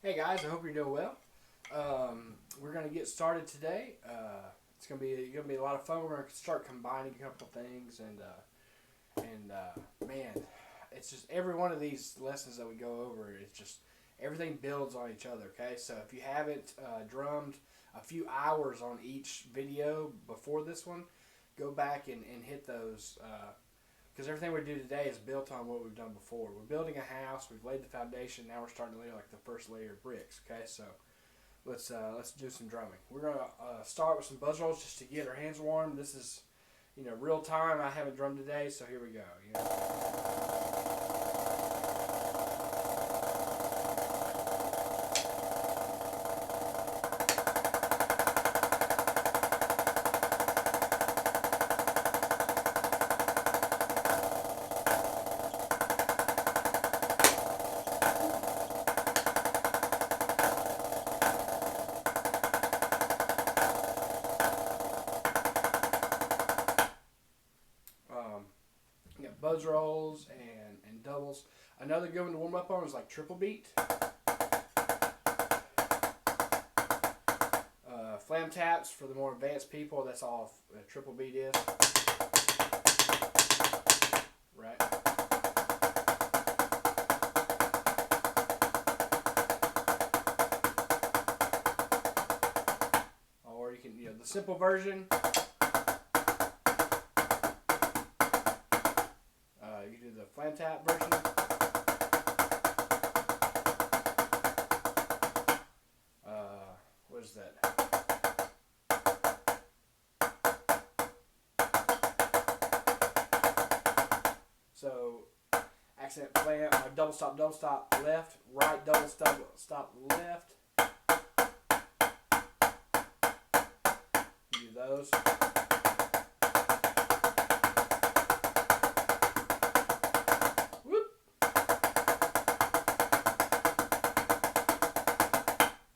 Hey guys, I hope you're doing well. We're gonna get started today. It's gonna be a lot of fun. We're gonna start combining a couple things, and man, it's just every one of these lessons that we go over is just everything builds on each other. Okay, so if you haven't drummed a few hours on each video before this one, go back and hit those. Because everything we do today is built on what we've done before. We're building a house. We've laid the foundation. Now we're starting to lay like the first layer of bricks. Okay, so let's do some drumming. We're gonna start with some buzz rolls just to get our hands warm. This is real time. I haven't drummed today, so here we go. You got buzz rolls and doubles. Another good one to warm up on is like triple beat. Flam taps for the more advanced people. That's all triple beat is. Right. Or you can, the simple version. You can do the flam tap version. What is that? So, accent flam, double stop, left, right, double stop, left. You do those.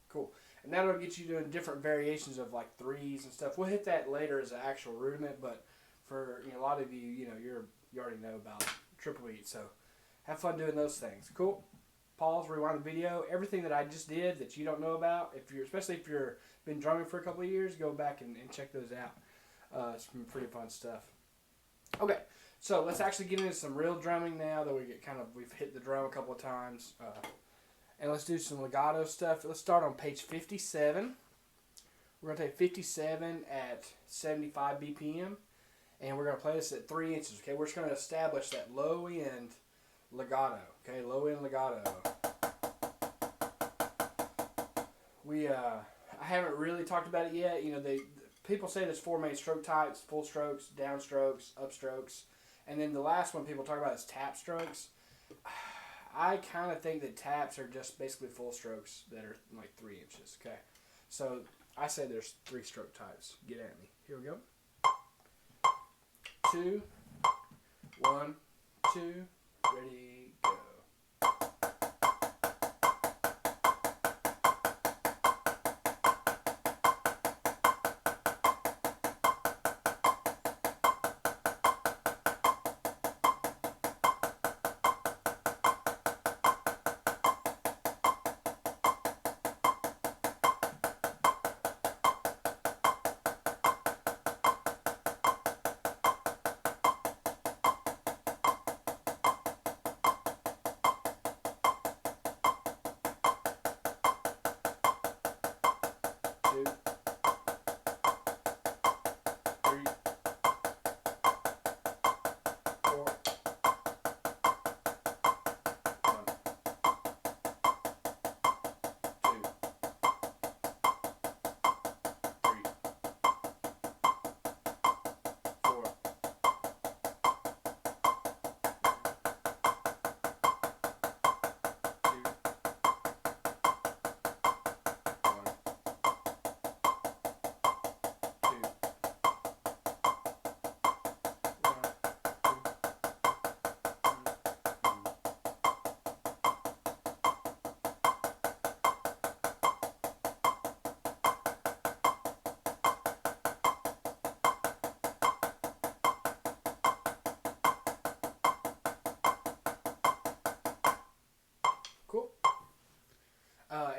Cool. And that'll get you doing different variations of like threes and stuff. We'll hit that later as an actual rudiment, but for a lot of you, you already know about triple beat. So have fun doing those things. Cool. Pause, rewind the video. Everything that I just did that you don't know about, especially if you're been drumming for a couple of years, go back and check those out. It's some pretty fun stuff. Okay, so let's actually get into some real drumming now that we've hit the drum a couple of times. And let's do some legato stuff. Let's start on page 57. We're going to take 57 at 75 BPM. And we're going to play this at 3 inches. Okay, we're just going to establish that low end legato. Okay, low end legato. I haven't really talked about it yet. People say there's 4 main stroke types: full strokes, down strokes, up strokes. And then the last one people talk about is tap strokes. I kind of think that taps are just basically full strokes that are like 3 inches. Okay, so I say there's 3 stroke types. Get at me. Here we go. 2, 1, 2, ready, go.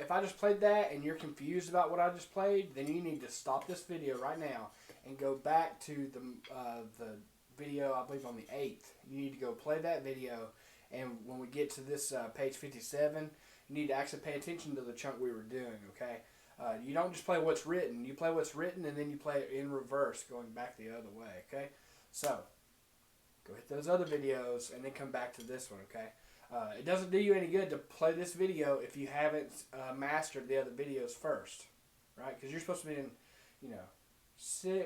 if I just played that and you're confused about what I just played, then you need to stop this video right now and go back to the video, I believe on the 8th. You need to go play that video, and when we get to this page 57, you need to actually pay attention to the chunk we were doing, okay? You don't just play what's written. You play what's written, and then you play it in reverse, going back the other way, okay? So, go hit those other videos, and then come back to this one, okay? It doesn't do you any good to play this video if you haven't mastered the other videos first, right? Because you're supposed to be in, you know,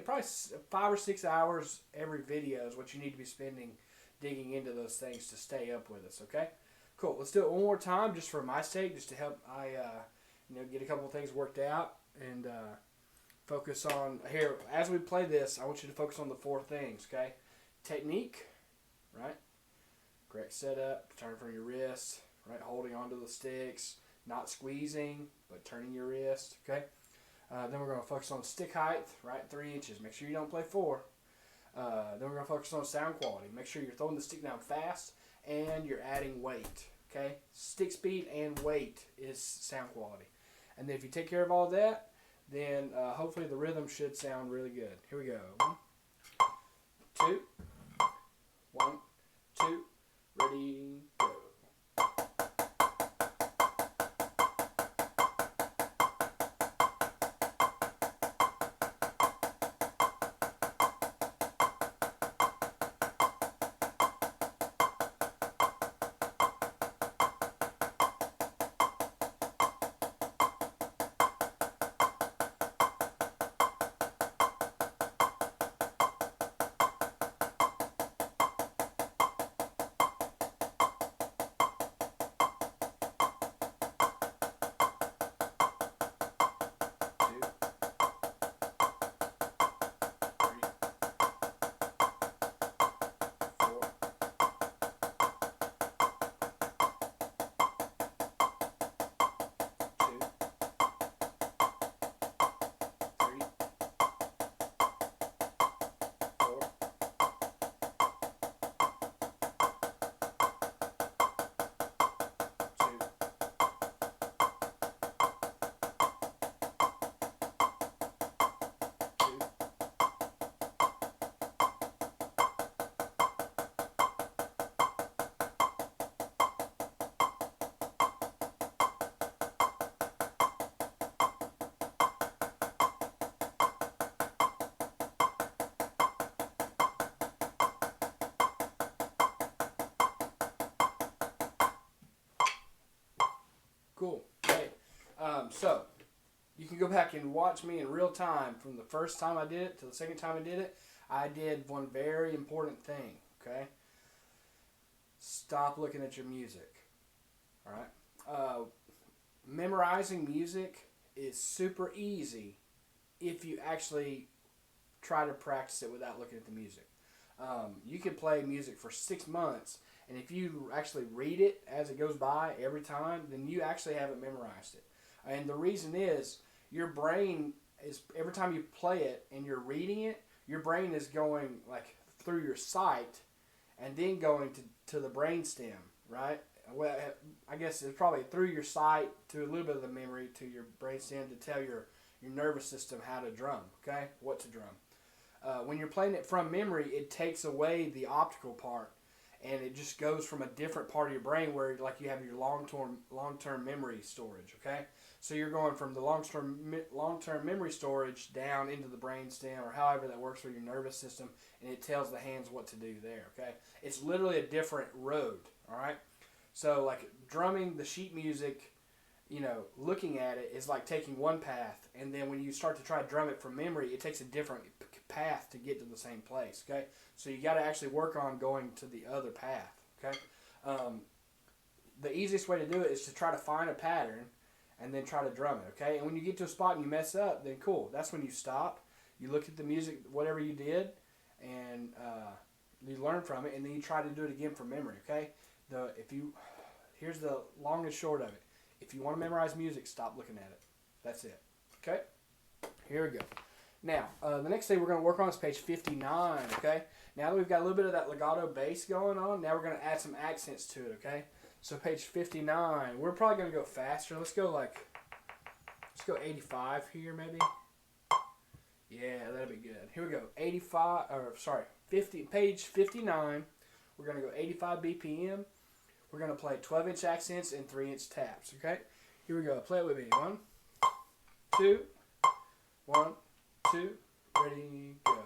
probably 5 or 6 hours every video is what you need to be spending digging into those things to stay up with us, okay? Cool. Let's do it one more time just for my sake, just to help I you know, get a couple of things worked out and focus on here. As we play this, I want you to focus on the 4 things, okay? Technique, right? Correct setup, turn from your wrist, right? Holding onto the sticks, not squeezing, but turning your wrist, okay? Then we're going to focus on stick height, right? 3 inches. Make sure you don't play 4. Then we're going to focus on sound quality. Make sure you're throwing the stick down fast and you're adding weight, okay? Stick speed and weight is sound quality. And then if you take care of all that, then hopefully the rhythm should sound really good. Here we go. 1, 2, 1, 2, ready, go. Cool. Okay. So, you can go back and watch me in real time from the first time I did it to the second time I did it. I did one very important thing, okay? Stop looking at your music, all right? Memorizing music is super easy if you actually try to practice it without looking at the music. You can play music for 6 months, and if you actually read it as it goes by every time, then you actually haven't memorized it. And the reason is your brain is, every time you play it and you're reading it, your brain is going like through your sight and then going to the brain stem, right? Well, I guess it's probably through your sight to a little bit of the memory to your brain stem to tell your nervous system how to drum, okay? What to drum. When you're playing it from memory, it takes away the optical part, and it just goes from a different part of your brain where like you have your long-term memory storage, okay? So you're going from the long-term memory storage down into the brain stem, or however that works for your nervous system, and it tells the hands what to do there, okay? It's literally a different road, all right? So like drumming the sheet music, you know, looking at it is like taking one path, and then when you start to try to drum it from memory, it takes a different path to get to the same place, okay? So you got to actually work on going to the other path, okay? The easiest way to do it is to try to find a pattern and then try to drum it, okay? And when you get to a spot and you mess up, then cool. That's when you stop. You look at the music, whatever you did, and you learn from it, and then you try to do it again from memory, okay? Here's the long and short of it. If you want to memorize music, stop looking at it. That's it, okay? Here we go. Now, the next thing we're going to work on is page 59, okay? Now that we've got a little bit of that legato bass going on, now we're going to add some accents to it, okay? So page 59, we're probably going to go faster. Let's go like Let's go 85 here, maybe. Yeah, that'll be good. Here we go. 50, page 59. We're going to go 85 BPM. We're going to play 12-inch accents and 3-inch taps, okay? Here we go. Play it with me. 1, 2, 1, 2, ready, go.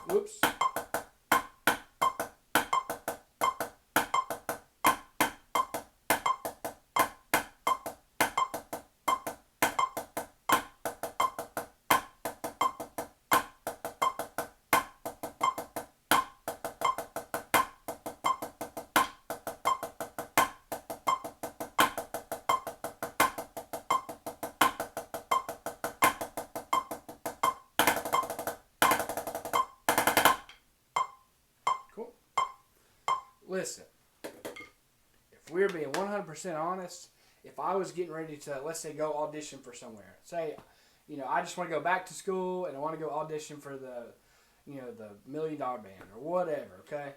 Whoops. Cool. Listen, if we're being 100% honest, if I was getting ready to, let's say, go audition for somewhere, say, I just want to go back to school and I want to go audition for the $1 Million Band or whatever, okay?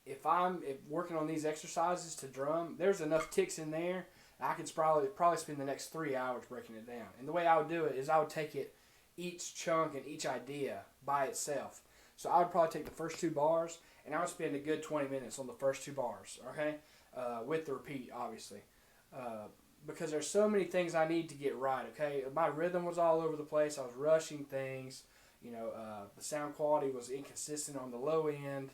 If I'm working on these exercises to drum, there's enough ticks in there. I could probably spend the next 3 hours breaking it down. And the way I would do it is I would take it each chunk and each idea by itself. So I would probably take the first 2 bars and I would spend a good 20 minutes on the first 2 bars, okay? With the repeat, obviously. Because there's so many things I need to get right, okay? My rhythm was all over the place. I was rushing things. The sound quality was inconsistent on the low end.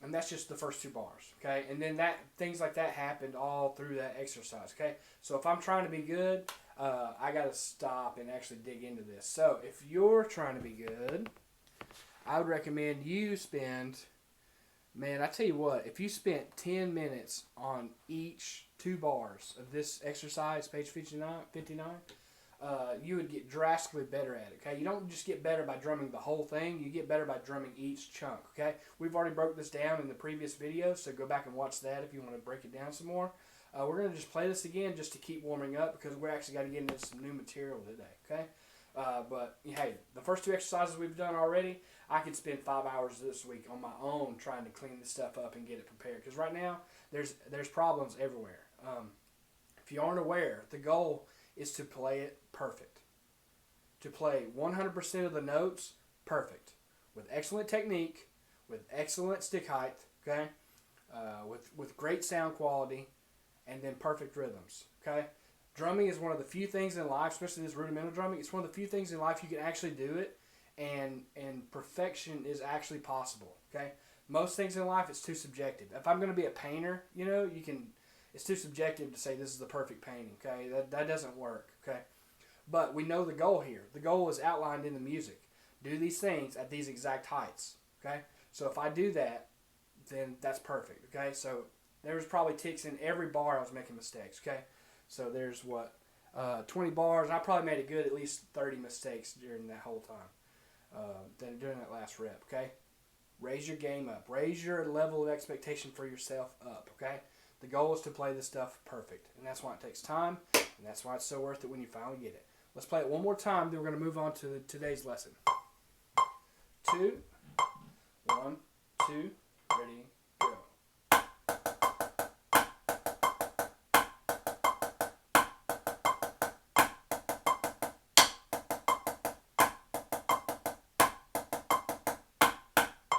And that's just the first 2 bars, okay? And then things like that happened all through that exercise, okay? So if I'm trying to be good, I got to stop and actually dig into this. So if you're trying to be good, I would recommend you spend, man, I tell you what, if you spent 10 minutes on each 2 bars of this exercise, page 59, you would get drastically better at it, okay? You don't just get better by drumming the whole thing. You get better by drumming each chunk, okay? We've already broke this down in the previous video, so go back and watch that if you want to break it down some more. We're going to just play this again just to keep warming up because we're actually got to get into some new material today, okay? But, hey, the first 2 exercises we've done already, I could spend 5 hours this week on my own trying to clean this stuff up and get it prepared. Because right now, there's problems everywhere. If you aren't aware, the goal is to play it perfect. To play 100% of the notes perfect. With excellent technique, with excellent stick height, okay? With great sound quality, and then perfect rhythms, okay? Drumming is one of the few things in life, especially this rudimental drumming, it's one of the few things in life you can actually do it, and perfection is actually possible, okay? Most things in life, it's too subjective. If I'm going to be a painter, it's too subjective to say this is the perfect painting, okay? That doesn't work, okay? But we know the goal here. The goal is outlined in the music. Do these things at these exact heights, okay? So if I do that, then that's perfect, okay? So there was probably ticks in every bar I was making mistakes, okay? So there's 20 bars. I probably made a good at least 30 mistakes during that whole time, during that last rep, okay? Raise your game up. Raise your level of expectation for yourself up, okay? The goal is to play this stuff perfect, and that's why it takes time, and that's why it's so worth it when you finally get it. Let's play it one more time, then we're going to move on to today's lesson. 2, 1, 2, ready, go.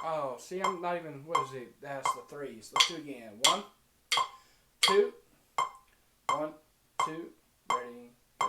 Oh, see, I'm not even, what is it? That's the 3s. Let's do it again. 1, 2, 1, 2, ready, go.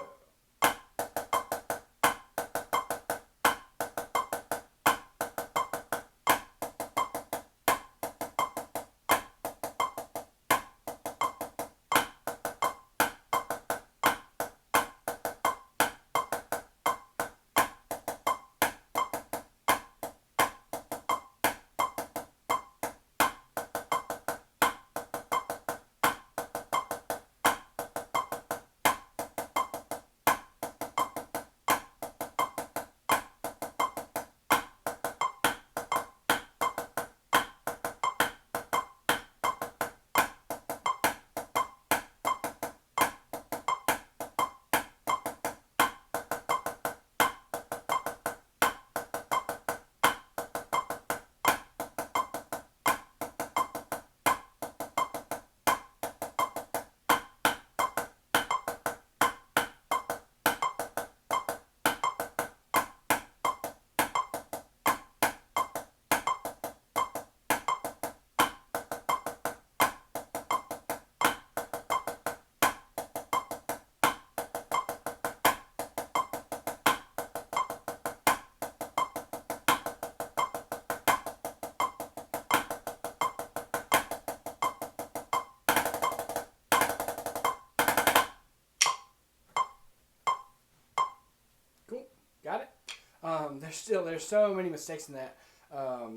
There's so many mistakes in that.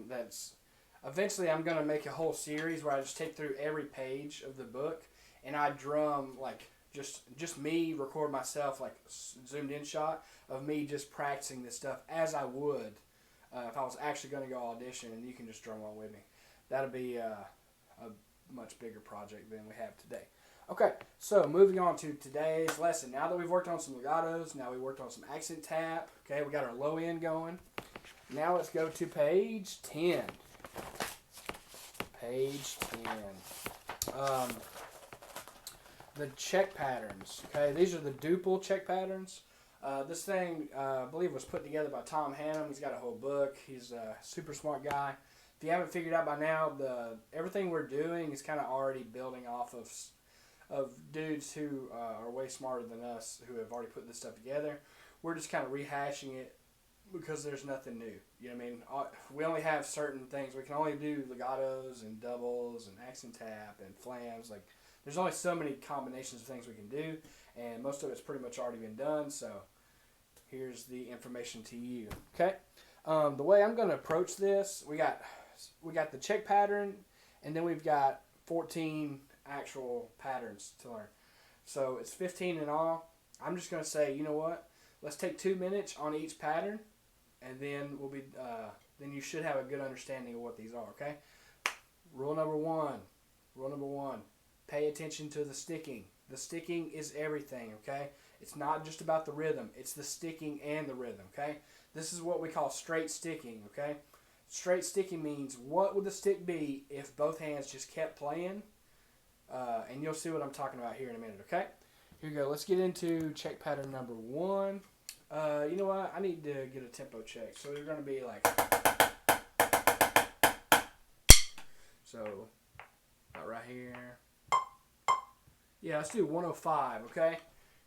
That's eventually I'm gonna make a whole series where I just take through every page of the book and I drum like just me record myself like zoomed in shot of me just practicing this stuff as I would if I was actually gonna go audition, and you can just drum along with me. That'll be a much bigger project than we have today. Okay, so moving on to today's lesson. Now that we've worked on some legatos, now we worked on some accent tap. Okay, we got our low end going. Now let's go to page 10. Page 10. The check patterns. Okay, these are the Bwpa check patterns. This thing, I believe, was put together by Tom Hannum. He's got a whole book. He's a super smart guy. If you haven't figured out by now, everything we're doing is kind of already building off of dudes who are way smarter than us who have already put this stuff together. We're just kind of rehashing it because there's nothing new. You know what I mean? We only have certain things. We can only do legatos and doubles and accent tap and flams. Like, there's only so many combinations of things we can do, and most of it's pretty much already been done, so here's the information to you. Okay? The way I'm going to approach this, we got the check pattern, and then we've got 14 actual patterns to learn. So it's 15 in all. I'm just going to say, you know what? Let's take 2 minutes on each pattern, and then then you should have a good understanding of what these are, okay? Rule number one. Pay attention to the sticking. The sticking is everything, okay? It's not just about the rhythm. It's the sticking and the rhythm, okay? This is what we call straight sticking, okay? Straight sticking means what would the stick be if both hands just kept playing? And you'll see what I'm talking about here in a minute, okay? Here we go. Let's get into check pattern number 1. You know what? I need to get a tempo check. So they're going to be like... So, about right here. Yeah, let's do 105, okay?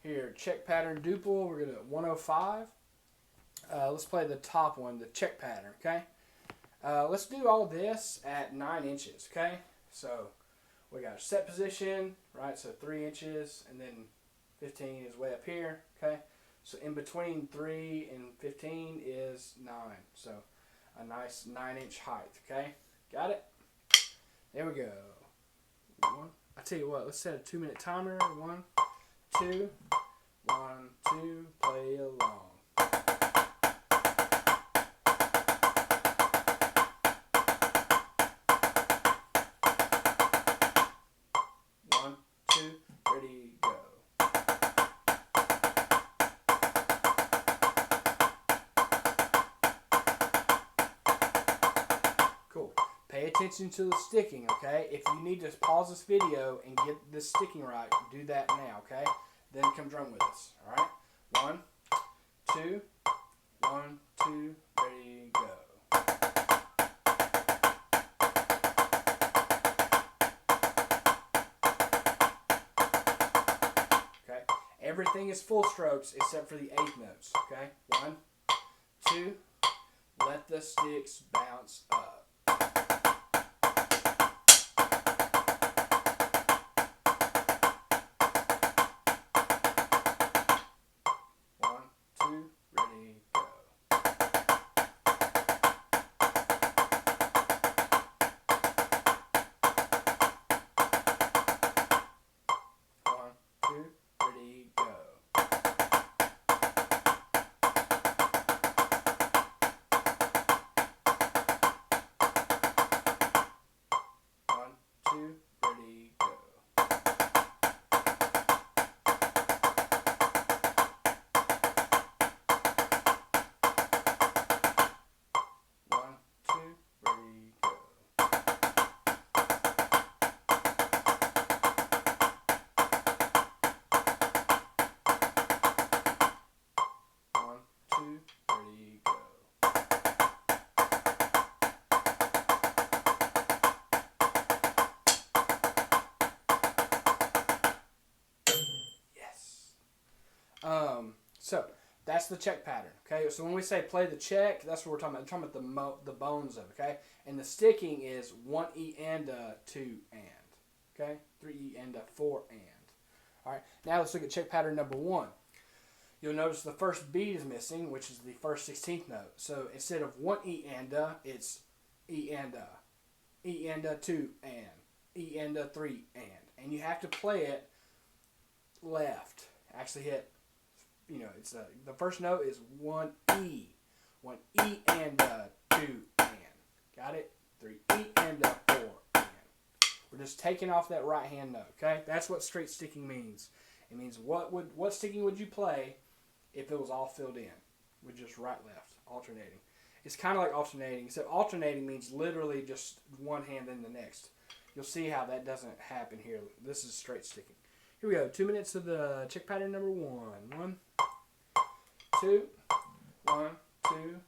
Here, check pattern Bwpa. We're going to do 105. Let's play the top one, the check pattern, okay? Let's do all this at 9 inches, okay? So, we got a set position, right? So 3 inches, and then 15 is way up here, okay? So in between 3 and 15 is 9. So a nice 9-inch height, okay? Got it? There we go. I tell you what, let's set a 2-minute timer. 1, 2, 1, 2, play along. Pay attention to the sticking, okay? If you need to pause this video and get this sticking right, do that now, okay? Then come drum with us, all right? 1, 2, 1, 2, ready, go. Okay? Everything is full strokes except for the 8th notes, okay? 1, 2, let the sticks bounce up. So that's the check pattern, okay? So when we say play the check, that's what we're talking about. We're talking about the bones of it, okay? And the sticking is 1 E and a 2 and, okay? 3 E and a 4 and. All right, now let's look at check pattern number 1. you'll notice the first beat is missing, which is the first 16th note. So instead of one E and a, it's E and a, E and a, two and, E and a, three and. And you have to play it left. Actually hit, it's the first note is one E and a, two and. Got it? Three E and a, four and. We're just taking off that right hand note, okay? That's what straight sticking means. It means what sticking would you play if it was all filled in with just right left alternating. It's kind of like alternating, except alternating means literally just one hand in the next. You'll see how that doesn't happen here. This is straight sticking. Here we go. 2 minutes of the check pattern number 1. 1, 2, 1, 2.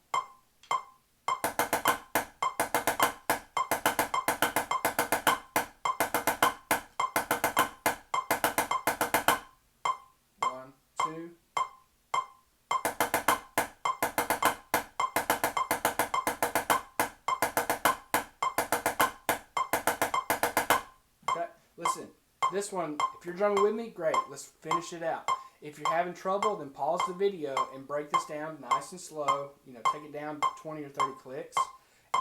Listen, this one, if you're drumming with me, great. Let's finish it out. If you're having trouble, then pause the video and break this down nice and slow. Take it down 20 or 30 clicks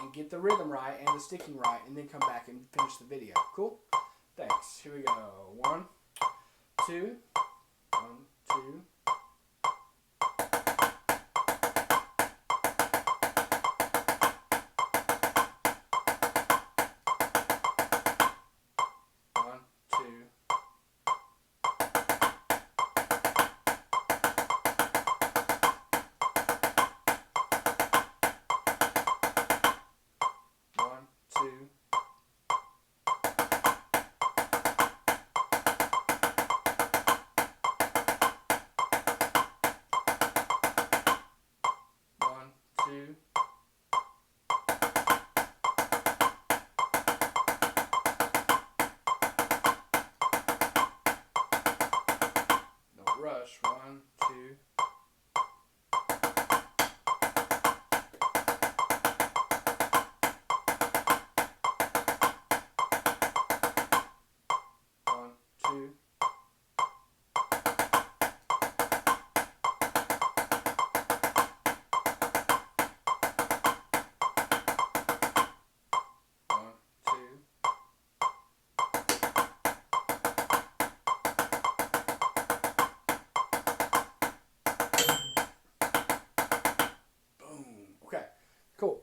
and get the rhythm right and the sticking right, and then come back and finish the video. Cool? Thanks. Here we go. 1, 2, 1, 2. Rush. 1, 2. Cool.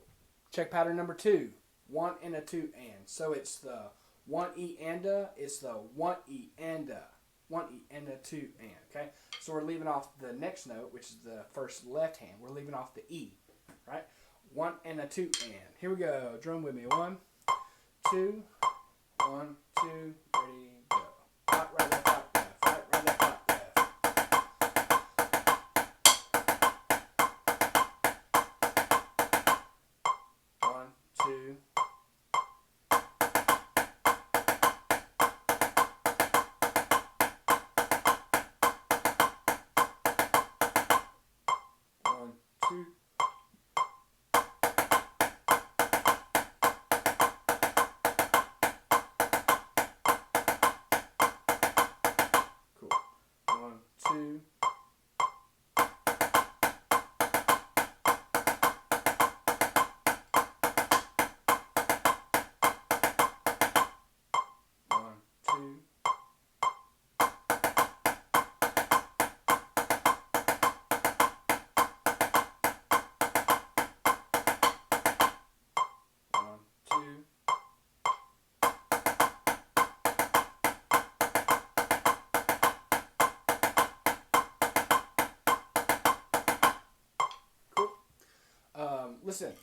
Check pattern number 2. 1 and a 2 and. So it's the 1 E and a. It's the 1 E and a. 1 E and a 2 and. Okay? So we're leaving off the next note, which is the first left hand. We're leaving off the E. Right? 1 and a 2 and. Here we go. Drum with me. 1, 2, 1, 2, ready, go. Hot, right, left, hot, left. Right, right, left, hot, left. 1, 2.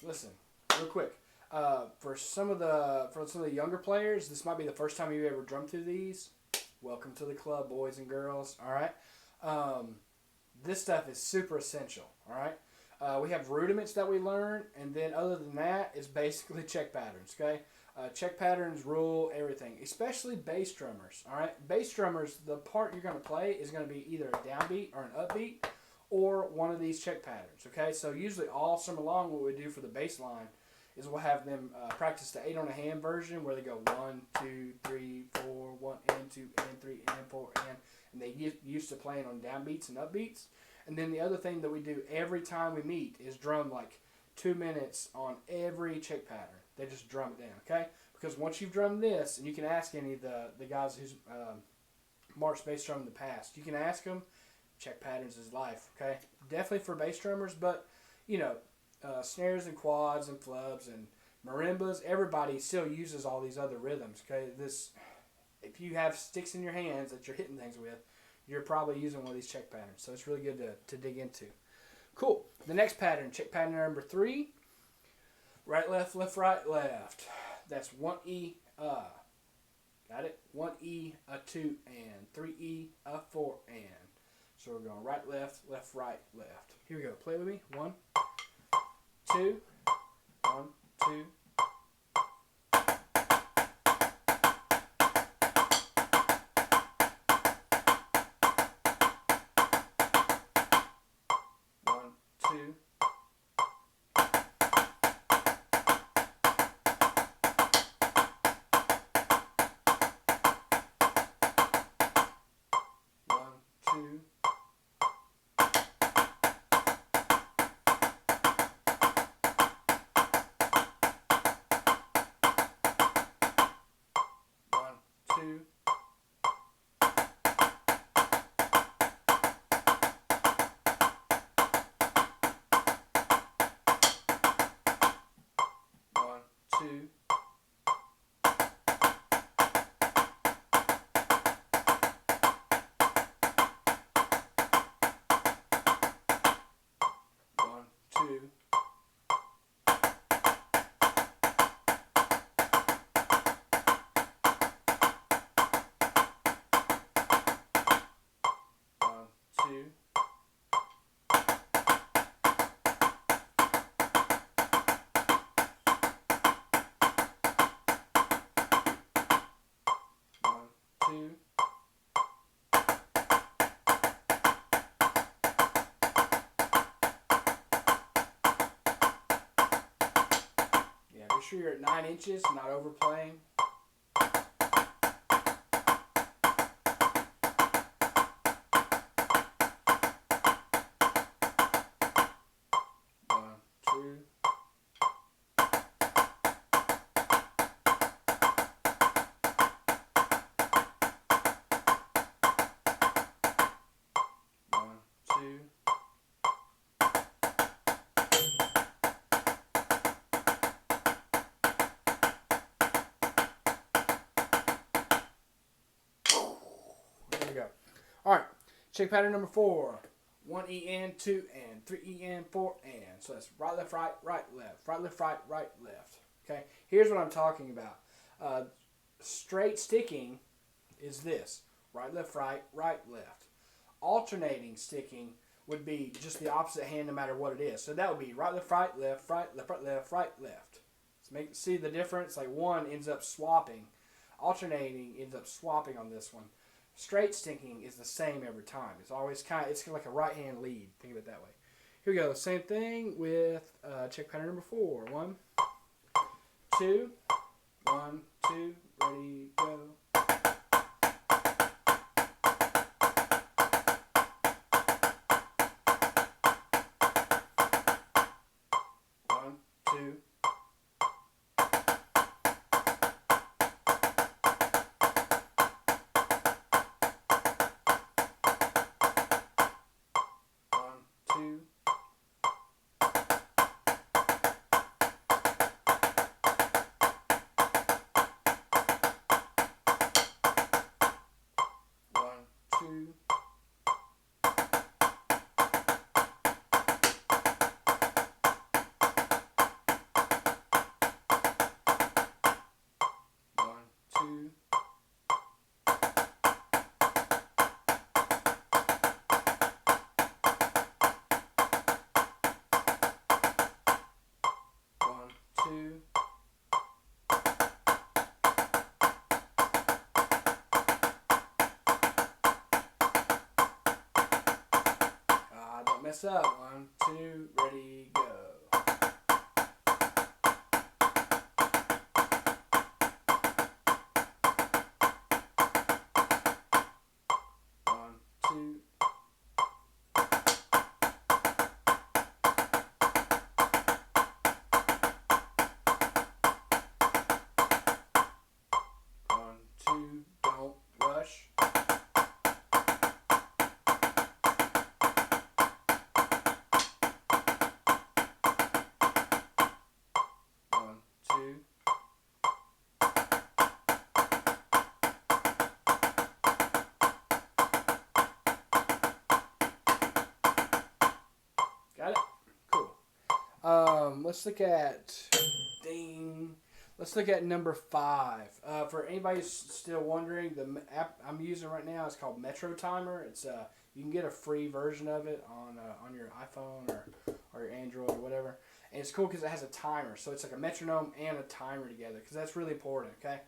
Listen, real quick. For some of the younger players, this might be the first time you ever drummed through these. Welcome to the club, boys and girls. All right. This stuff is super essential. All right. We have rudiments that we learn, and then other than that, it's basically check patterns. Okay. Check patterns rule everything, especially bass drummers. All right. Bass drummers, the part you're going to play is going to be either a downbeat or an upbeat, or one of these check patterns, okay? So usually all summer long what we do for the bass line is we'll have them practice the 8 on a hand version where they go 1, 2, 3, 4, 1 and 2 and 3 and 4 and they get used to playing on downbeats and upbeats. And then the other thing that we do every time we meet is drum like 2 minutes on every check pattern. They just drum it down, okay? Because once you've drummed this, and you can ask any of the guys who's marched bass drum in the past, you can ask them, check patterns is life, okay? Definitely for bass drummers, but, you know, snares and quads and flubs and marimbas, everybody still uses all these other rhythms, okay? If you have sticks in your hands that you're hitting things with, you're probably using one of these check patterns. So it's really good to dig into. Cool. The next pattern, check pattern number 3. Right, left, right, left. That's 1E, got it? 1E, a 2, and 3E, a 4, and. So we're going right, left, right, left. Here we go. Play with me. 1, 2, 1, 2. Two. One, two. One, two. Two. One, two. One, two. Two. Yeah, be sure you're at 9 inches, not overplaying. One, two. One, two. There we go. All right, check pattern number 4. 1E and 2 and 3E and 4 and. So that's right, left, right, left. Right, left, right, left. Okay, here's what I'm talking about. Straight sticking is this. Right, left, left. Alternating sticking would be just the opposite hand no matter what it is. So that would be right, left, right, left, left. So see the difference? Like one ends up swapping. Alternating ends up swapping on this one. Straight sticking is the same every time. It's always it's like a right hand lead. Think of it that way. Here we go. Same thing with check pattern number 4. 1, 2, 1, 2, ready, go. One, two. Two. One, two. One, two. One, two. Don't mess up. 1, 2, ready, go. One, two. Let's look at ding. Let's look at number 5. For anybody who's still wondering, the app I'm using right now is called Metro Timer. It's you can get a free version of it on your iPhone or your Android or whatever. And it's cool because it has a timer, so it's like a metronome and a timer together. Because that's really important. Okay,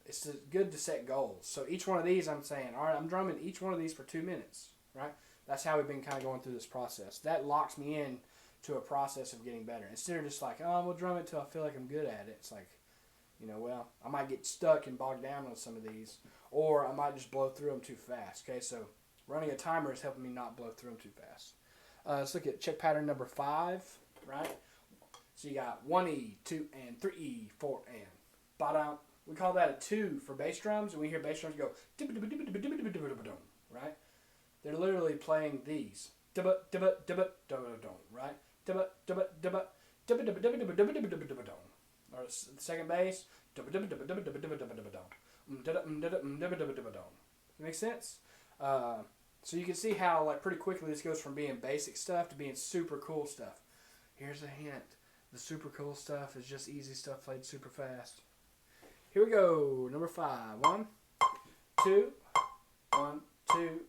it's good to set goals. So each one of these, I'm saying, all right, I'm drumming each one of these for 2 minutes. Right. That's how we've been kind of going through this process. That locks me in to a process of getting better. Instead of just like, oh, we'll drum it till I feel like I'm good at it. It's like, well, I might get stuck and bogged down on some of these, or I might just blow through them too fast. Okay, so running a timer is helping me not blow through them too fast. Let's look at check pattern number 5, right? So you got 1E, 2 and 3E, 4 and. Ba-dum. We call that a 2 for bass drums, and we hear bass drums go, right? They're literally playing these. Right? Or the second bass. Make sense? So you can see how like pretty quickly this goes from being basic stuff to being super cool stuff. Here's a hint. The super cool stuff is just easy stuff played super fast. Here we go. Number 5. 1, 2, 1, 2.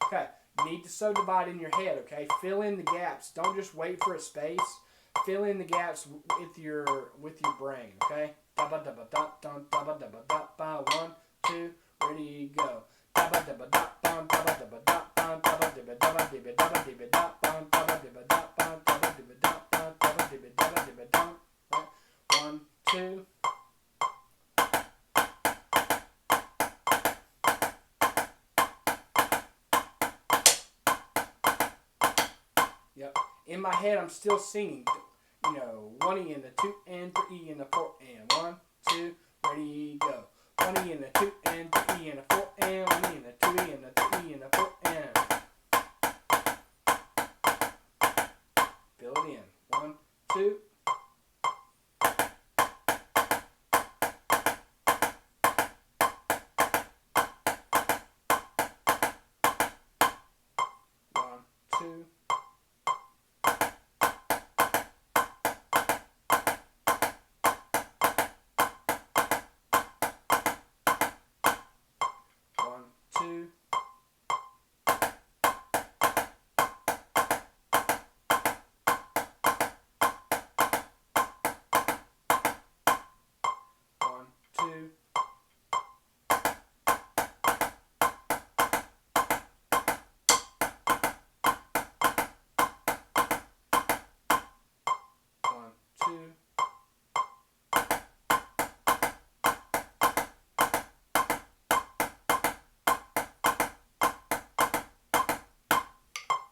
Okay, you need to subdivide in your head, okay? Fill in the gaps. Don't just wait for a space. Fill in the gaps with your brain, okay? 1, 2, ready, go. One, two. Yep. In my head, I'm still singing. 1E and the 2 and 3E and the 4 and. 1, 2, ready, go. 1E and the 2 and 3E and the 4 and. 1E and the 2E and the 3E and the 4 and. Fill it in. 1, 2.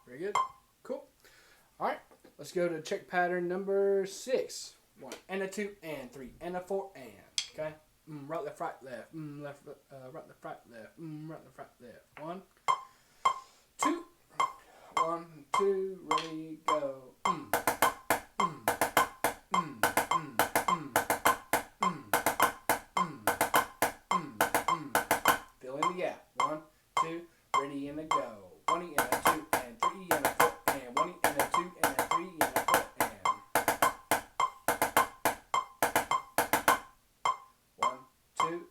Very good. Cool. All right. Let's go to check pattern number 6. 1 and a 2 and 3 and a 4 and. Okay. Right, left, right, left. Left, right, left, right, left. Right, left, right, left. 1, 2. 1, 2. Ready, go. Fill in the gap. 1, 2. Ready and a go. 1 and a 2 and 3 and a 4 and. 1 and a 2 and a 3 and a 4 and. 1, 2.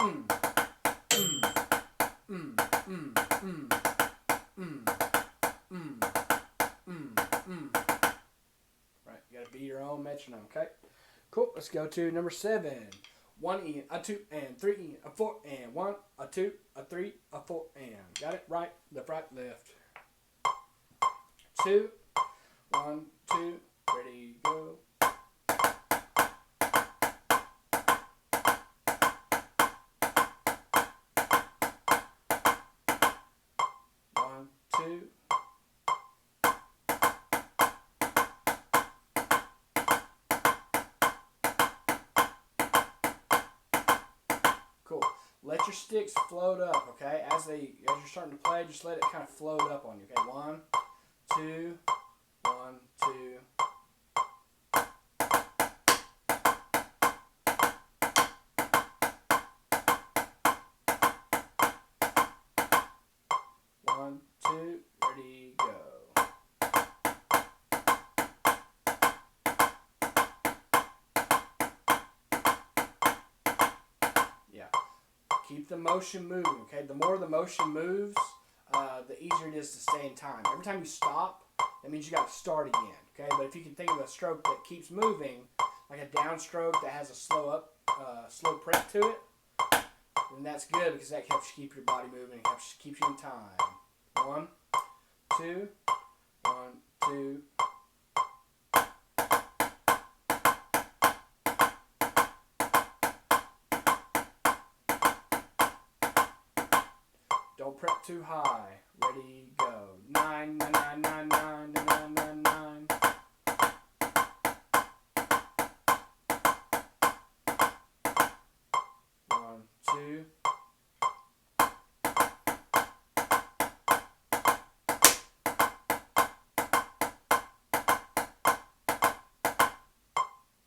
mm, mm, mm, mm, mm, mm, mm, mm, mm. Right, you gotta be your own metronome, okay? Cool, let's go to number 7. 1 in, a 2 and 3 in, a 4 and 1, a 2, a 3, a 4 and. Got it? Right, left, left. 2, 1, 2, ready, go. 1, 2. Cool. Let your sticks float up, okay? As you're starting to play, just let it kind of float up on you, okay? 1, 2, 1, 2. One, two, ready, go. Yeah. Keep the motion moving, okay? The more the motion moves, the easier it is to stay in time. Every time you stop, that means you got to start again, okay? But if you can think of a stroke that keeps moving, like a downstroke that has a slow prep to it, then that's good because that helps you keep your body moving and helps keep you in time. 1, 2, 1, 2. Don't prep too high. Ready, go. 9, 9, 9, 9, 9, 9, 9, 9. One, two.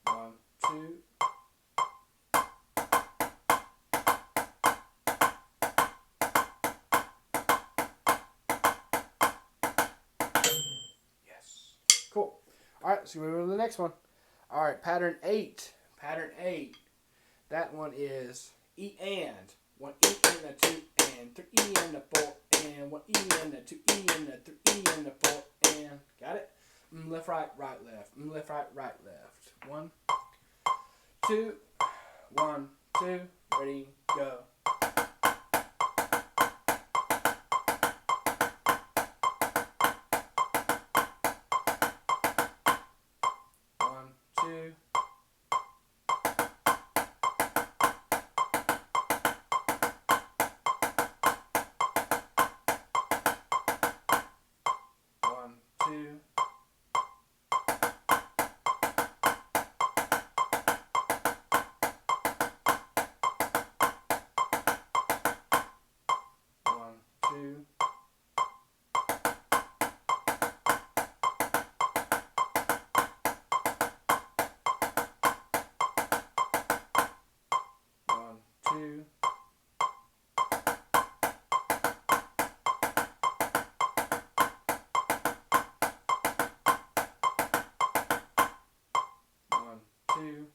One, two. Yes. Cool. All right, so we move on to the next one. All right, pattern 8. Pattern 8. That one is E and. 1 E and a 2 and 3 E and a 4 and 1 E and a 2 E and a 3 E and a 4 and. Got it? Left, right, left. Left, right, left. 1, 2, 1, 2. Ready, go. 1, 2. 1, 2. 1, 2. 1, 2. 1, 2.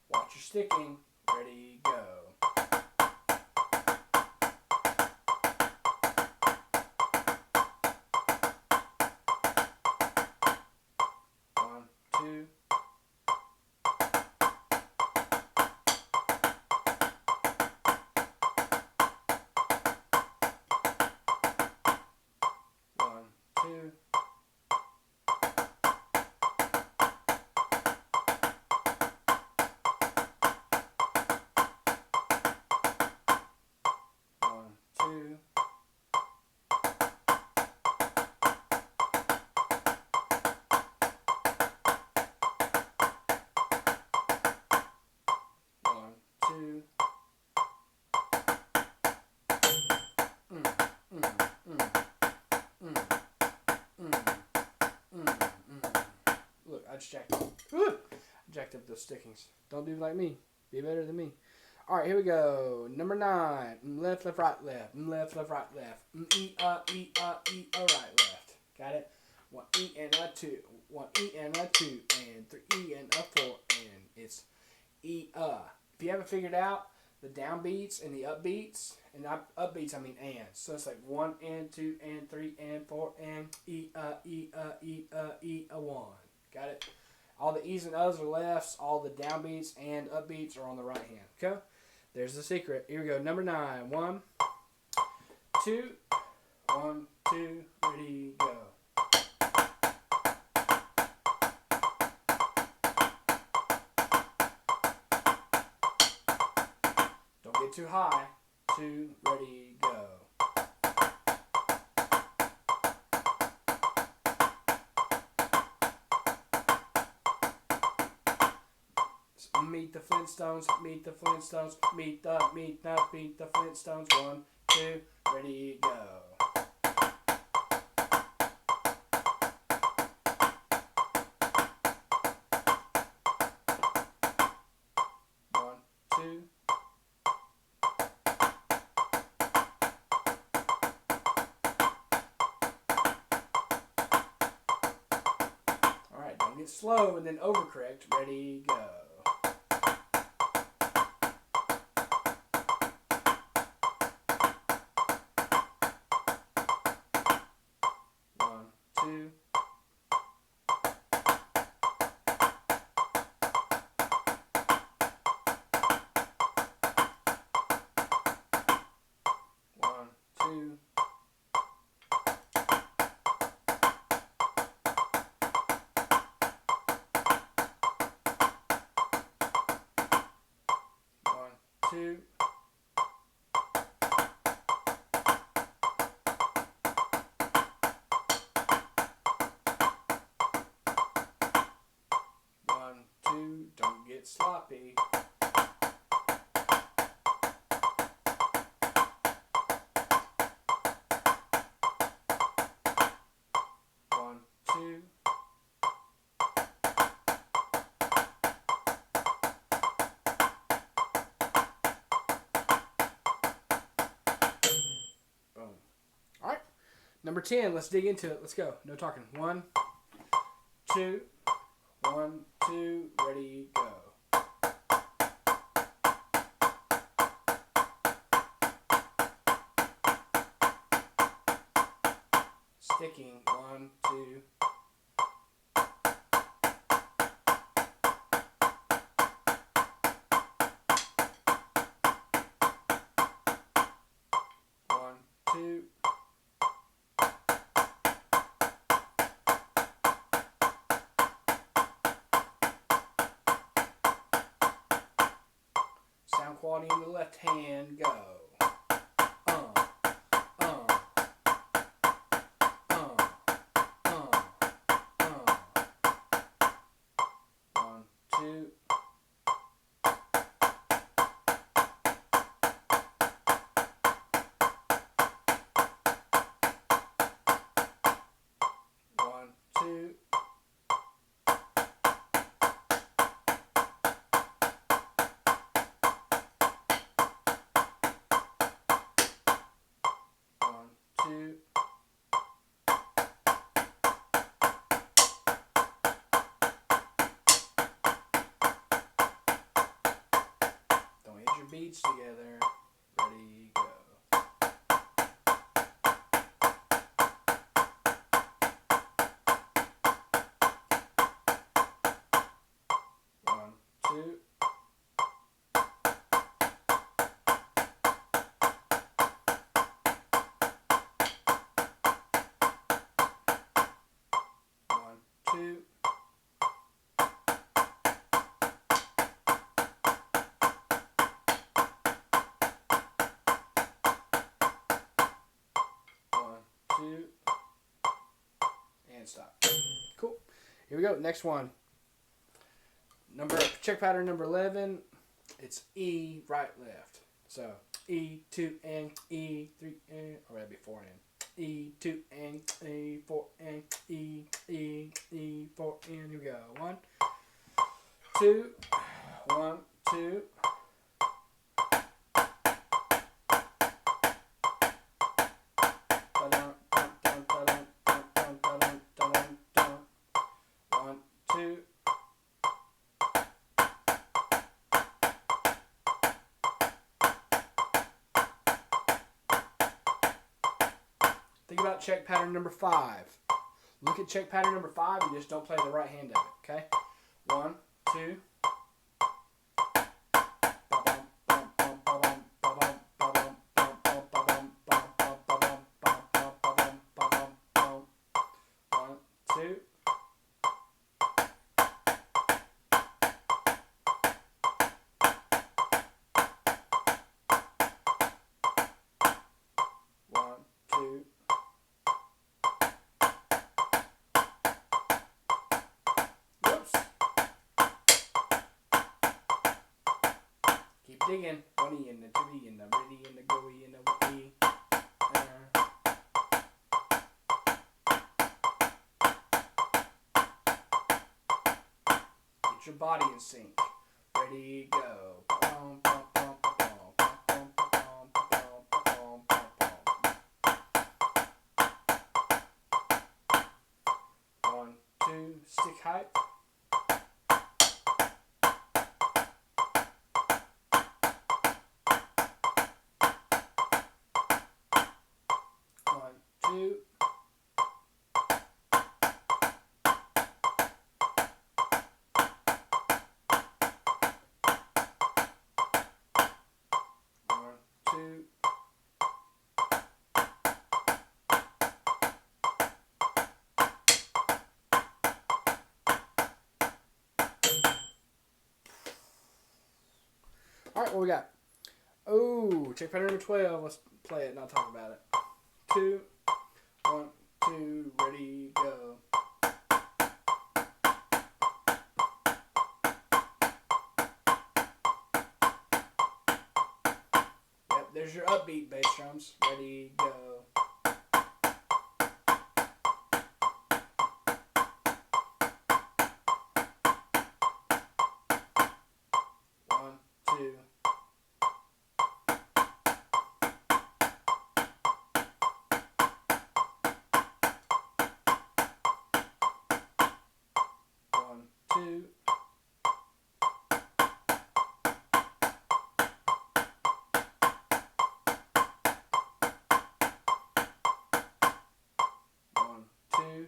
'Watch your sticking. Ready, go. 1, 2. 1, 2. 1, 2. 1, 2. Look, I just jacked up. Jacked up those stickings. Don't do like me. Be better than me. All right, here we go. Number 9. Left, right, left. Left, right, left. E, right, left. Got it? 1E and a 2, 1E and a 2, and 3E and a 4, and it's E. If you haven't figured out the downbeats and the upbeats, and not upbeats I mean and. So it's like 1 and 2 and 3 and 4 and E E E 1. Got it? All the E's and O's are lefts. All the downbeats and upbeats are on the right hand. Okay? There's the secret. Here we go. Number 9. 1, 2, 1, 2, ready, go. Don't get too high. 2, ready, go. Meet the Flintstones, meet the Flintstones, meet the Flintstones. 1, 2, ready, go. One, two. All right, don't get slow and then overcorrect. Ready, go. Two. One, two. One, two. One, two, don't get sloppy. One, two. Boom. All right. Number 10, let's dig into it. Let's go. No talking. 1, 2, 1, 2, ready, go. Sticking. 1, 2. One, two. Sound quality in the left hand, go. Uh, uh, uh, uh, uh. 1, 2. One, two. One, two. Don't hit your beats together. Ready, go. One, two. One, two. One, two. And stop. Cool. Here we go. Next one. Check pattern number 11. It's E, right, left. So E, 2, and E, 3, and, or that'd be 4 and. E, 2, and E, 4, and E, 4, and. Here we go. 1, 2, 1, 2. Dun, dun, dun, dun, dun, dun, dun. about check pattern number 5. Look at check pattern number 5 and just don't play the right hand of it, okay? 1, 2. Keep digging. 1 E and the 2 E and the ready and the go E and the E. Get your body in sync. Ready, go. Pum, pum, pum, pum, pum, pum, pum, pum, pum, pum. 1, 2, stick height. 1, 2. 1, 2. All right, what we got? Oh, check pattern number 12. Let's play it and not talk about it. 2, 1, 2, ready, go. Yep, there's your upbeat bass drums. Ready, go. 1, 2. 1, 2. 1, 2.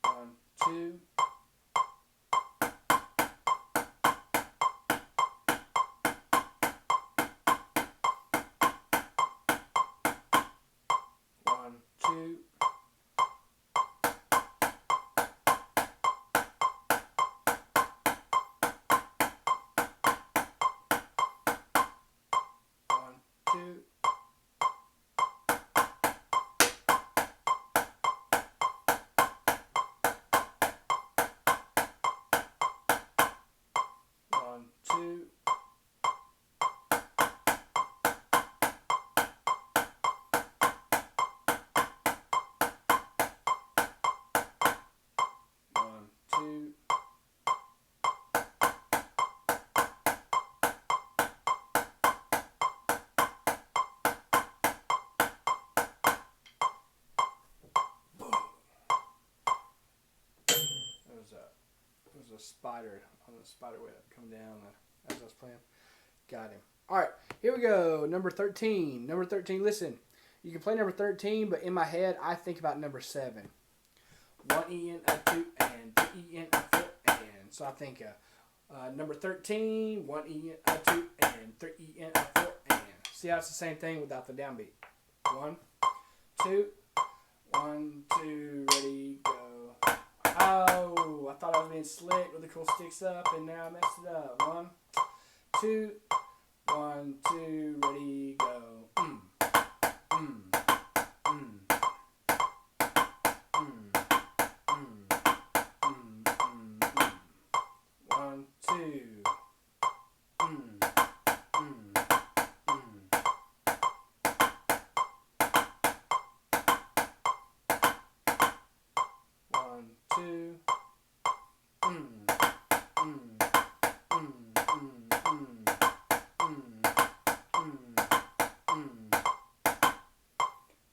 1, 2. 1, 2. 1, 2. 1, 2. 1, 2. 'It was a spider on the spider web coming down as I was playing. Got him. All right, here we go. Number 13. Number 13. Listen, you can play number 13, but in my head, I think about number 7. 1 E and a 2 and 3 E and a 4 and. So I think number 13, 1 E and a 2 and 3 E and a 4 and. See how it's the same thing without the downbeat. 1, 2, 1, 2, ready, go. Oh, I thought I was being slick with the cool sticks up, and now I messed it up. 1, 2, 1, 2, ready, go. 1, 2. 1, 2.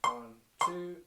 1, 2. 1,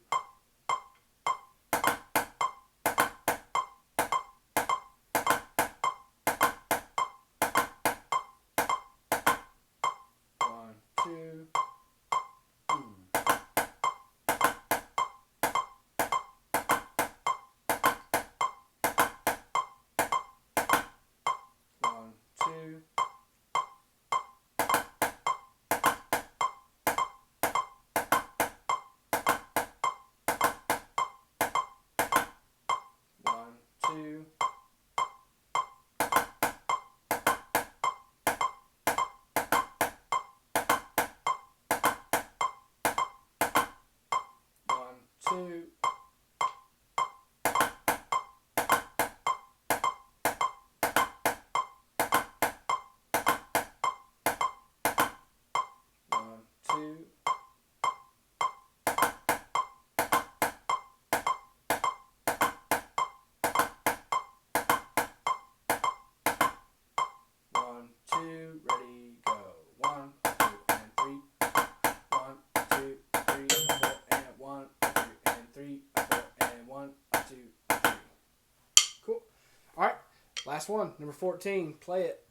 Last one, number 14. Play it.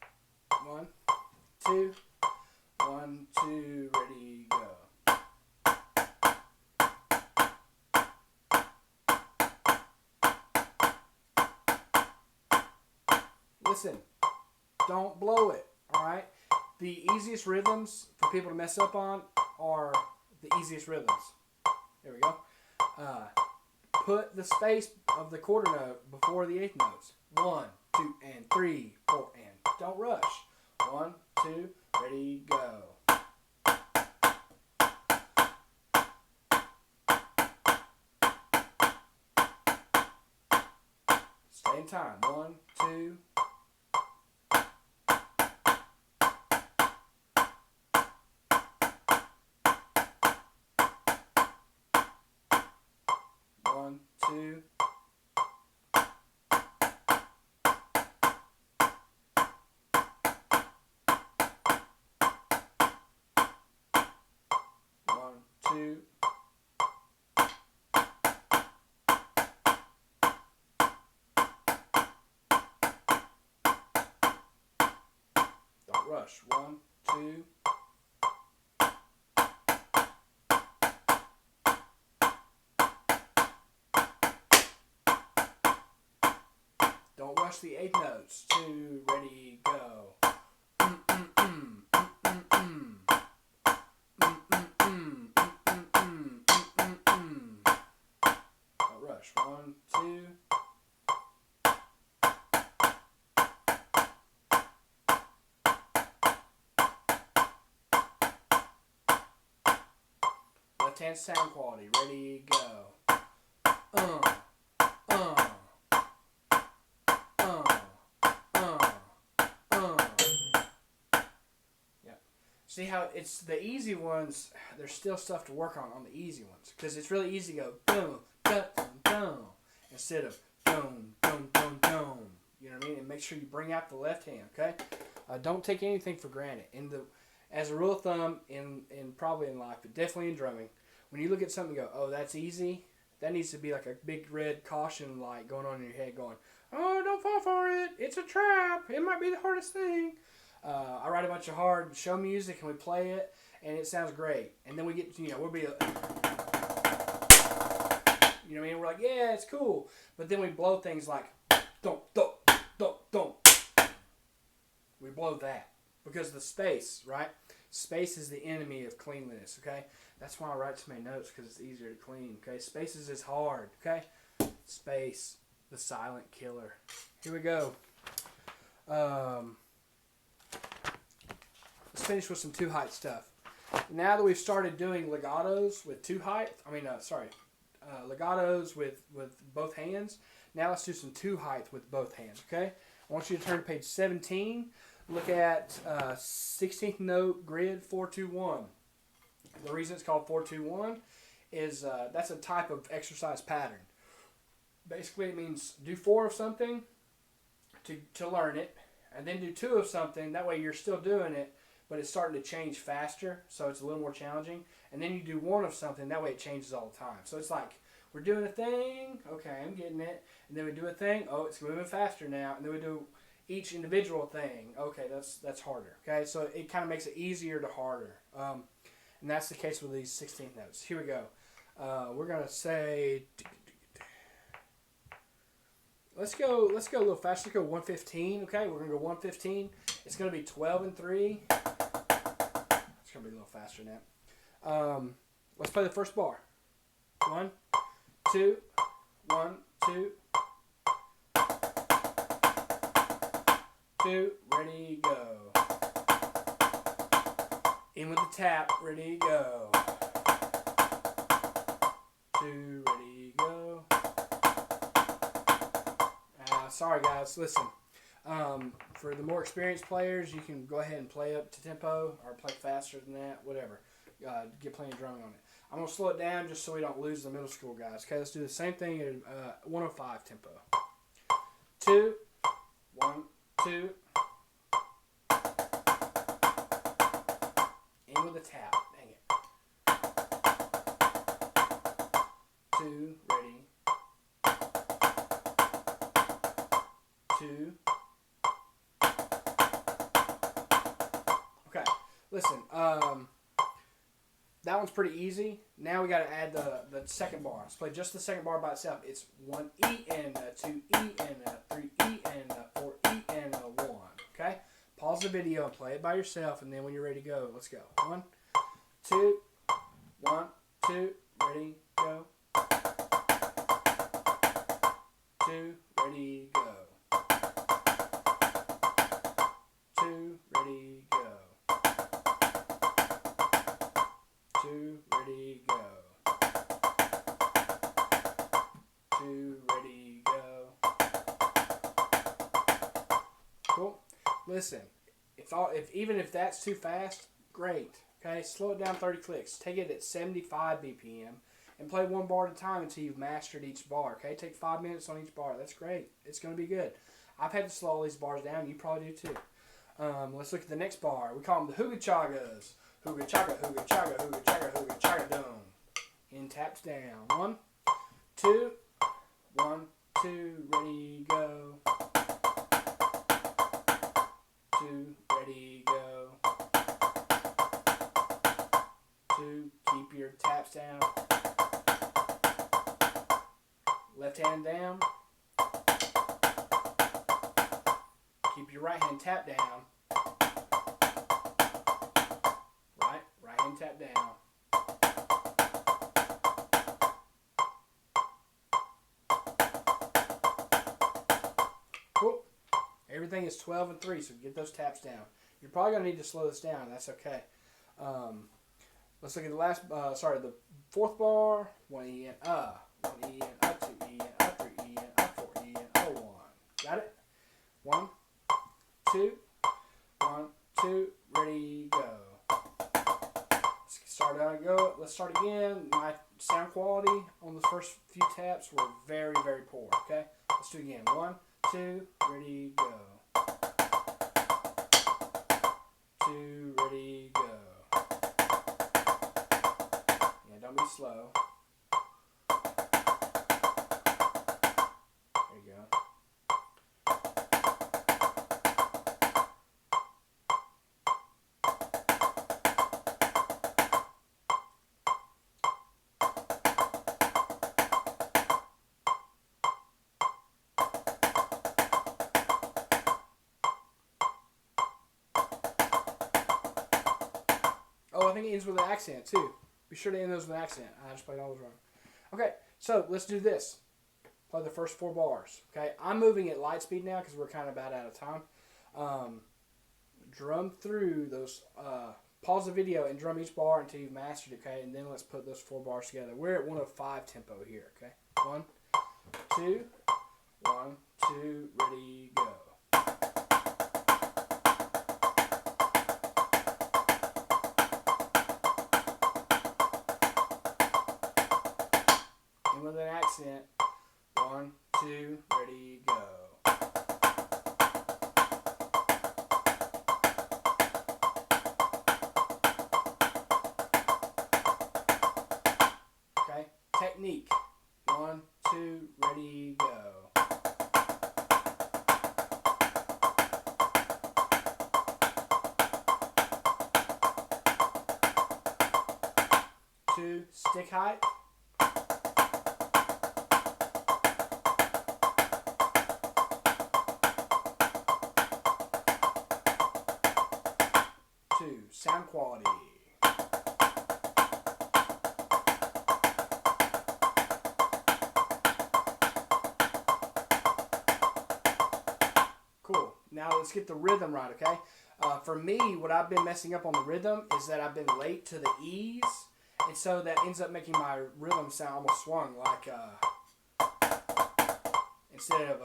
1, 2, 1, 2, ready, go. Listen, don't blow it, all right? The easiest rhythms for people to mess up on are the easiest rhythms. There we go. Put the space of the quarter note before the eighth notes. 1, 2, and 3, 4, and don't rush. 1, 2, ready, go. Stay in time. 1, 2. One, two. One, two. Don't rush. 1, 2. Don't rush the eighth notes. 2, ready, go. Don't rush. 1, 2. Left hand sound quality. Ready, go. See how it's the easy ones, there's still stuff to work on the easy ones. Because it's really easy to go boom, dum, dum, instead of dum, dum, dum, dum. You know what I mean? And make sure you bring out the left hand, okay? Don't take anything for granted. As a rule of thumb, in probably in life, but definitely in drumming, when you look at something and go, oh, that's easy, that needs to be like a big red caution light going on in your head going, oh, don't fall for it. It's a trap. It might be the hardest thing. I write a bunch of hard show music and we play it and it sounds great. And then we get, we'll be, we're like, yeah, it's cool. But then we blow things like, don't. We blow that because the space, right? Space is the enemy of cleanliness, okay? That's why I write so many notes, because it's easier to clean, okay? Spaces is hard, okay? Space, the silent killer. Here we go. Let's finish with some two height stuff. Now that we've started doing legatos with legatos with both hands, now let's do some two height with both hands, okay? I want you to turn to page 17. Look at 16th note grid 4-2-1. The reason it's called 4-2-1 is that's a type of exercise pattern. Basically, it means do 4 of something to learn it, and then do 2 of something. That way you're still doing it, but it's starting to change faster, so it's a little more challenging. And then you do 1 of something. That way it changes all the time. So it's like we're doing a thing. Okay, I'm getting it. And then we do a thing. Oh, it's moving faster now. And then we do each individual thing. Okay, that's harder. Okay, so it kind of makes it easier to harder. And that's the case with these 16th notes. Here we go. We're gonna say. Let's go a little faster. Let's go 115. Okay, we're gonna go 115. It's gonna be 12 and 3. It's gonna be a little faster now. Let's play the first bar. 1, 2, 1, 2, 2. Ready, go. In with the tap. Ready, go. 2. Ready, go. Sorry guys, listen. For the more experienced players, you can go ahead and play up to tempo or play faster than that, whatever. Get plenty of drumming on it. I'm going to slow it down just so we don't lose the middle school guys. Okay, let's do the same thing at 105 tempo. 2, 1, 2. In with a tap. Dang it. 2, ready. 2, Listen, that one's pretty easy. Now we got to add the second bar. Let's play just the second bar by itself. It's 1 E and a 2 E and a 3 E and a 4 E and a 1. Okay? Pause the video and play it by yourself, and then when you're ready to go, let's go. 1, 2, 1, 2, ready, go. 2, ready, go. 2, ready, go. 2, ready, go. 2, ready, go. Cool. Listen, even if that's too fast, great. Okay, slow it down 30 clicks. Take it at 75 BPM and play one bar at a time until you've mastered each bar. Okay, take 5 minutes on each bar. That's great. It's going to be good. I've had to slow all these bars down. You probably do too. Let's look at the next bar. We call them the Hooga Chagas. Hooga Chaga, Hooga Chaga, Hooga Chaga, Hooga Chaga Dum. In taps down. 1, 2, 1, 2, ready, go. 2, ready, go. 2, keep your taps down. Left hand down. Keep your right hand tap down. Right hand tap down. Cool. Everything is 12 and 3, so get those taps down. You're probably going to need to slow this down. That's okay. Let's look at the fourth bar. 1 E and 1 E and 2 E and 3 E and 4 E and 1. Got it? 1, 2, 1, 2, ready, go. Let's start out and go. Let's start again. My sound quality on the first few taps were very, very poor. Okay? Let's do it again. 1, 2, ready, go. 2, ready, go. Yeah, don't be slow. There you go. Oh, I think it ends with an accent, too. Be sure to end those with an accent. I just played all those wrong. Okay, so let's do this. Play the first 4 bars. Okay, I'm moving at light speed now because we're kind of about out of time. Drum through those. Pause the video and drum each bar until you've mastered it, okay? And then let's put those 4 bars together. We're at 105 tempo here, okay? 1, 2, 1, 2, ready, go. And with an accent, 1, 2, ready, go. Okay, technique. 1, 2, ready, go. Two, stick height. 2, sound quality. Cool. Now let's get the rhythm right, okay? For me, what I've been messing up on the rhythm is that I've been late to the E's, and so that ends up making my rhythm sound almost swung, like, instead of,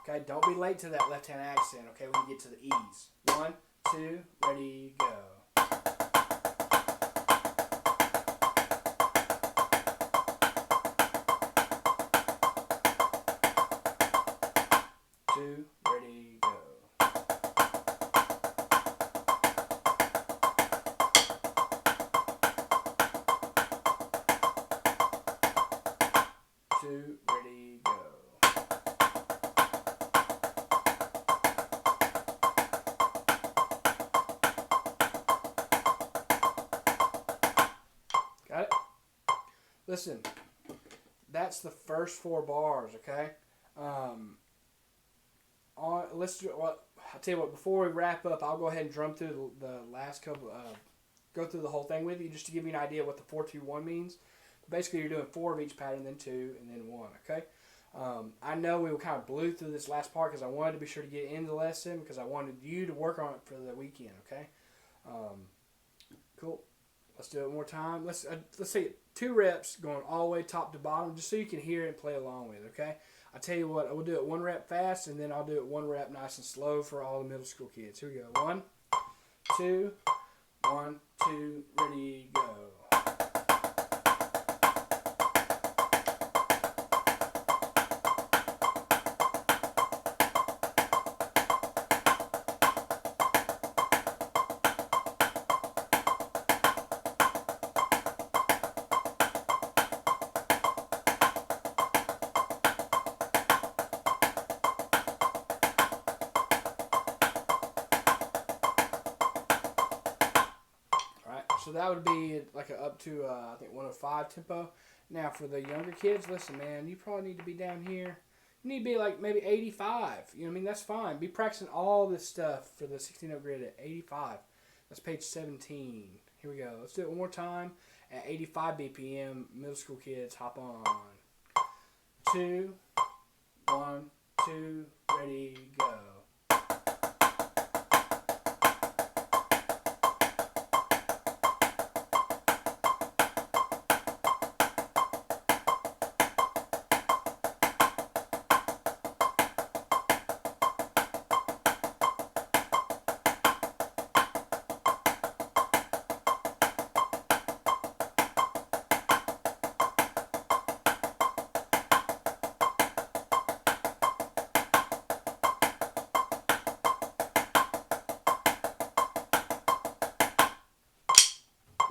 okay? Don't be late to that left-hand accent, okay, when you get to the E's. 1, 2, ready, go. Two, ready, go. Two, ready, go. listen, that's the first 4 bars, okay? Let's do what. I'll tell you what, before we wrap up, I'll go ahead and drum through the last couple, go through the whole thing with you just to give you an idea of what the 4-2-1 means. Basically, you're doing 4 of each pattern, then 2, and then 1, okay? I know we kind of blew through this last part because I wanted to be sure to get into the lesson because I wanted you to work on it for the weekend, okay? Cool. Let's do it one more time. Let's see 2 reps going all the way top to bottom just so you can hear it and play along with it, okay? I tell you what, we'll do it 1 rep fast and then I'll do it 1 rep nice and slow for all the middle school kids. Here we go. 1, 2, 1, 2, ready, go. So that would be like a up to, I think, 105 tempo. Now, for the younger kids, listen, man, you probably need to be down here. You need to be like maybe 85. You know what I mean? That's fine. Be practicing all this stuff for the 16-note grid at 85. That's page 17. Here we go. Let's do it one more time at 85 BPM. Middle school kids, hop on. 2, 1, 2, ready, go.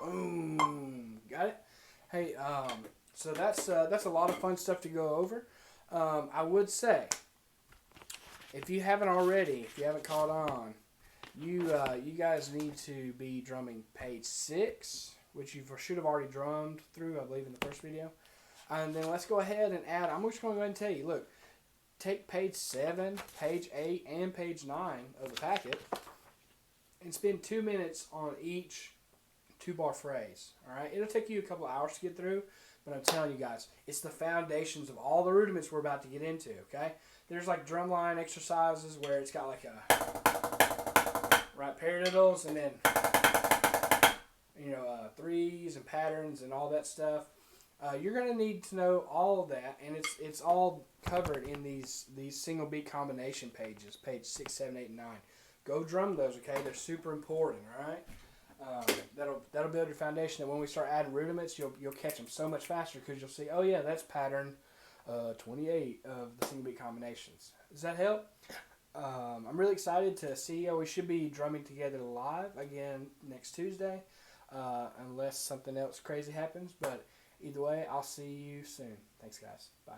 Boom. Got it? Hey, so that's a lot of fun stuff to go over. I would say, if you haven't already, if you haven't caught on, you guys need to be drumming page 6, which you should have already drummed through, I believe, in the first video. And then let's go ahead and add, I'm just going to go ahead and tell you, look, take page 7, page 8, and page 9 of the packet, and spend 2 minutes on each 2-bar phrase. Alright, it'll take you a couple hours to get through, but I'm telling you guys, it's the foundations of all the rudiments we're about to get into, okay? There's like drumline exercises where it's got like a right paradiddles and then threes and patterns and all that stuff. You're gonna need to know all of that, and it's all covered in these single beat combination pages, page 6, 7, 8, and 9. Go drum those, okay? They're super important, all right? That'll build your foundation. And when we start adding rudiments, you'll catch them so much faster because you'll see, oh yeah, that's pattern 28 of the single beat combinations. Does that help? I'm really excited to see you. We should be drumming together live again next Tuesday, unless something else crazy happens. But either way, I'll see you soon. Thanks, guys. Bye.